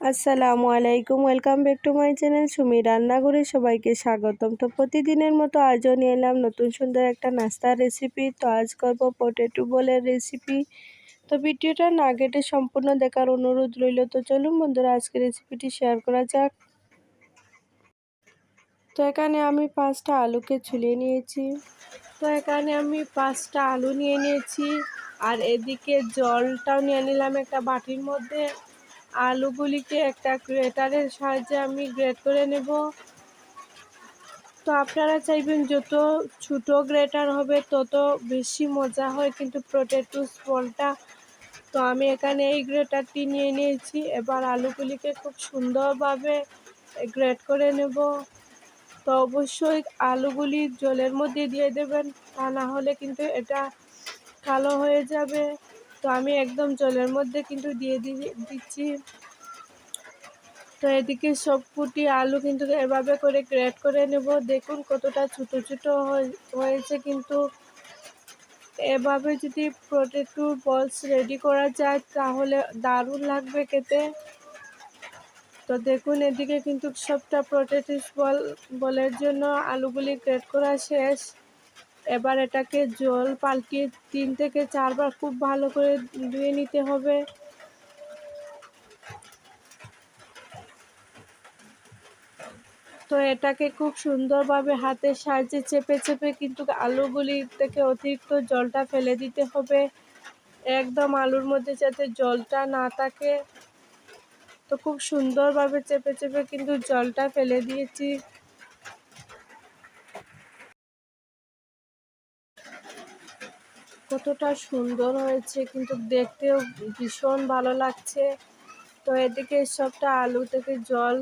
আসসালামু আলাইকুম, welcome back to my channel Sumi রান্নাঘরে সবাইকে স্বাগতম। তো প্রতিদিনের মতো আজও নিয়ে এলাম নতুন সুন্দর একটা নাস্তার রেসিপি। তো আজ করব পটেটো বলের রেসিপি। তো ভিডিওটা না কেটে সম্পূর্ণ দেখার অনুরোধ রইল। তো চলুন বন্ধুরা, আজকে রেসিপিটি শেয়ার করা যাক। তো এখানে আমি 5টা আলুকে ছুলে নিয়েছি। আর এদিকে জলটাও নিয়ে নিলাম একটা বাটির মধ্যে। আলুগুলিকে একটা গ্রেটারের সাহায্যে আমি গ্রেট করে নেব। তো আপনারা চাইবেন যত ছোটো গ্রেটার হবে তত বেশি মজা হয় কিন্তু পটেটো বলটা। তো আমি এখানে এই গ্রেটারটি নিয়ে নিয়েছি। এবার আলুগুলিকে খুব সুন্দরভাবে গ্রেট করে নেব। তো অবশ্যই আলুগুলি জলের মধ্যে দিয়ে দেবেন, তা না হলে কিন্তু এটা কালো হয়ে যাবে। তো আমি একদম জলের মধ্যে কিন্তু দিয়ে দিচ্ছি। তো এদিকে সবকটি আলু কিন্তু এভাবে করে গ্রেট করে নেব। দেখুন কতটা ছোটো ছোটো হয়েছে, কিন্তু এভাবে যদি পটেটো বলস রেডি করা যায় তাহলে দারুণ লাগবে খেতে। তো দেখুন এদিকে কিন্তু সবটা পটেটো বলের জন্য আলুগুলি গ্রেট করা শেষ। এবার এটাকে জল পাল্টিয়ে 3 থেকে 4 বার খুব ভালো করে ধুয়ে নিতে হবে। তো এটাকে খুব সুন্দরভাবে হাতের সাহায্যে চেপে চেপে কিন্তু আলুগুলি থেকে অতিরিক্ত জলটা ফেলে দিতে হবে, একদম আলুর মধ্যে যাতে জলটা না থাকে। তো খুব সুন্দরভাবে চেপে চেপে কিন্তু জলটা ফেলে দিয়েছি। কতটা সুন্দর হয়েছে, কিন্তু দেখতেও ভীষণ ভালো লাগছে। তো এদিকে সবটা আলু থেকে জল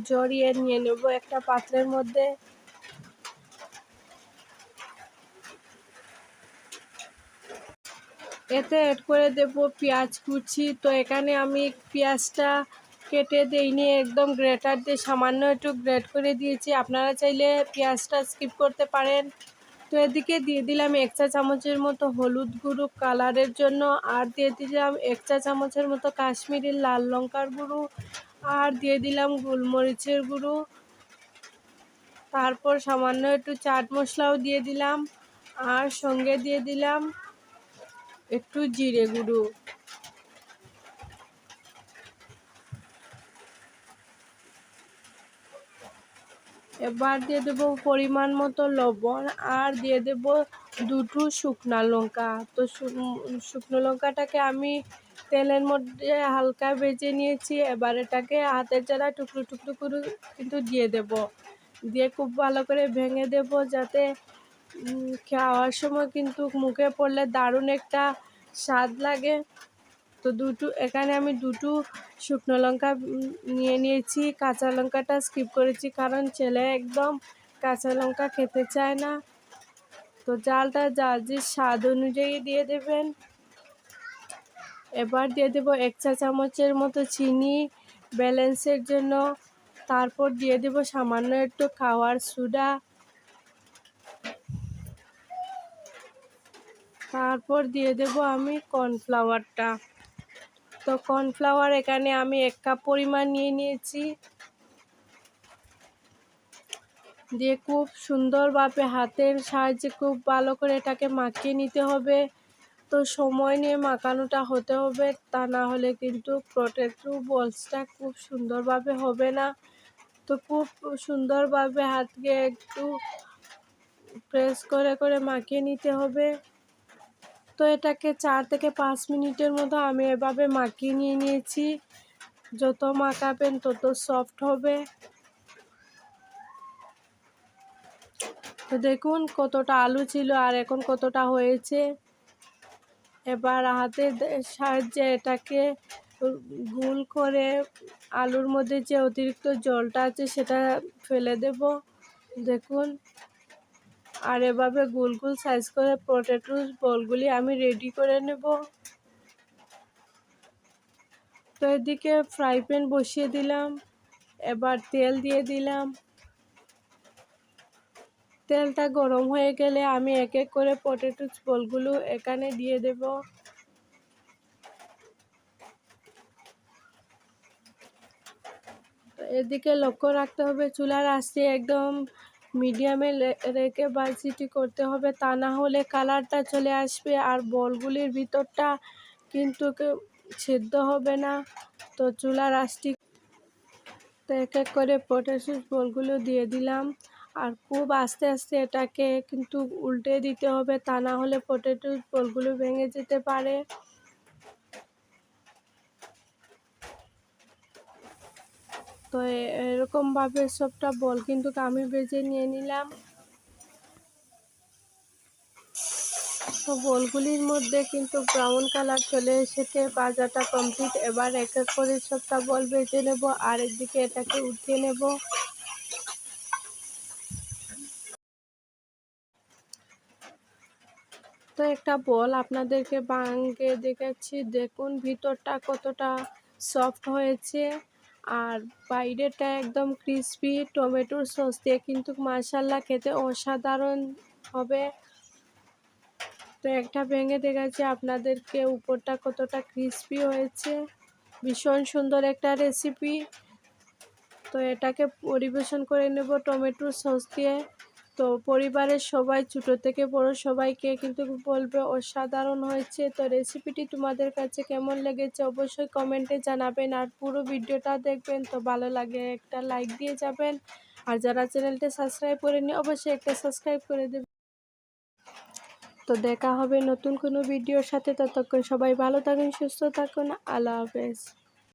জড়িয়ে নিয়ে নেব একটা পাত্রের মধ্যে। এতে অ্যাড করে দেব পেঁয়াজ কুচি। তো এখানে আমি পেঁয়াজটা কেটে দেইনি, একদম গ্রেটার দিয়ে সামান্য একটু গ্রেট করে দিয়েছি। আপনারা চাইলে পেঁয়াজটা স্কিপ করতে পারেন। তো এদিকে দিয়ে দিলাম 1 চা চামচের মতো হলুদ গুঁড়ো কালারের জন্য, আর দিয়ে দিলাম 1 চা চামচের মতো কাশ্মীরি লাল লঙ্কার গুঁড়ো, আর দিয়ে দিলাম গোলমরিচের গুঁড়ো। তারপর সামান্য একটু চাট মশলাও দিয়ে দিলাম, আর সঙ্গে দিয়ে দিলাম একটু জিরে গুঁড়ো। এবার দিয়ে দেবো পরিমাণ মতো লবণ, আর দিয়ে দেব 2টো শুকনো লঙ্কা। তো শুকনো লঙ্কাটাকে আমি তেলের মধ্যে হালকা ভেজে নিয়েছি। এবার এটাকে হাতের দ্বারা টুকরো টুকরো করে কিন্তু দিয়ে খুব ভালো করে ভেঙে দেব, যাতে খাওয়ার সময় কিন্তু মুখে পড়লে দারুণ একটা স্বাদ লাগে। তো এখানে আমি 2টো শুকনো লঙ্কা নিয়ে নিয়েছি। কাঁচা লঙ্কাটা স্কিপ করেছি, কারণ ছেলে একদম কাঁচা লঙ্কা খেতে চায় না। তো জালটা যার যে স্বাদ অনুযায়ী দিয়ে দেবেন। এবার দিয়ে দেব 1 চা চামচের মতো চিনি ব্যালেন্সের জন্য। তারপর দিয়ে দেব সামান্য একটু খাওয়ার সোডা। তারপর দিয়ে দেব আমি কর্নফ্লাওয়ারটা। তো কর্নফ্লাওয়ার এখানে আমি 1 কাপ পরিমাণ নিয়ে নিয়েছি। দিয়ে খুব সুন্দরভাবে হাতের সাহায্যে খুব ভালো করে এটাকে মাখিয়ে নিতে হবে। তো সময় নিয়ে মাখানোটা হতে হবে, তা না হলে কিন্তু পটেটো বলসটা খুব সুন্দরভাবে হবে না। তো খুব সুন্দরভাবে হাতকে একটু প্রেস করে করে মাখিয়ে নিতে হবে। তো এটাকে 4 থেকে 5 মিনিটের মতো আমি এভাবে মাখিয়ে নিয়েছি। যত মাখাবেন তত সফট হবে। তো দেখুন কতটা আলু ছিল আর এখন কতটা হয়েছে। এবার হাতের সাহায্যে এটাকে গোল করে আলুর মধ্যে যে অতিরিক্ত জলটা আছে সেটা ফেলে দেব, দেখুন। আর এভাবে গোল গোল সাইজ করে পটেটো বলগুলি আমি রেডি করে নেব। তো এদিকে ফ্রাই প্যান বসিয়ে দিলাম, এবার তেল দিয়ে দিলাম। তেলটা গরম হয়ে গেলে আমি এক এক করে পটেটো বলগুলো এখানে দিয়ে দেব। এদিকে লক্ষ্য রাখতে হবে চুলার আঁচটি একদম মিডিয়ামে রেখে ভাজিটি করতে হবে, তা না হলে কালারটা চলে আসবে আর বলগুলির ভিতরটা কিন্তু সেদ্ধ হবে না। তো চুলার আঁচটি তো এক এক করে পটেটো বলগুলো দিয়ে দিলাম আর খুব আস্তে আস্তে এটাকে কিন্তু উল্টে দিতে হবে, তা না হলে পটেটো বলগুলো ভেঙে যেতে পারে। তো এরকমভাবে সবটা বল কিন্তু আমি ভেজে নিয়ে নিলাম। তো বলগুলির মধ্যে কিন্তু ব্রাউন কালার চলে এসেছে, ভাজাটা কমপ্লিট। এবার এক এক করে সবটা বল ভেজে নেব আর একদিকে এটাকে উঠিয়ে নেব। তো একটা বল আপনাদেরকে ভাঙে দেখাচ্ছি, দেখুন ভিতরটা কতটা সফট হয়েছে আর বাইরেটা একদম ক্রিসপি। টমেটোর সস দিয়ে কিন্তু মাশাআল্লাহ খেতে অসাধারণ হবে। তো একটা ভেঙে দেখাচ্ছি আপনাদেরকে উপরটা কতটা ক্রিসপি হয়েছে, ভীষণ সুন্দর একটা রেসিপি। তো এটাকে পরিবেশন করে নেব টমেটোর সস দিয়ে। তো পরিবারের সবাই ছোটো থেকে বড় সবাইকে কিন্তু বলবে অসাধারণ হয়েছে। তো রেসিপিটি তোমাদের কাছে কেমন লেগেছে অবশ্যই কমেন্টে জানাবেন আর পুরো ভিডিওটা দেখবেন। তো ভালো লাগে একটা লাইক দিয়ে যাবেন আর যারা চ্যানেলটা সাবস্ক্রাইব করেনি অবশ্যই একটা সাবস্ক্রাইব করে দেবেন। তো দেখা হবে নতুন কোনো ভিডিওর সাথে, ততক্ষণ সবাই ভালো থাকুন, সুস্থ থাকুন, আল্লাহ হাফেজ।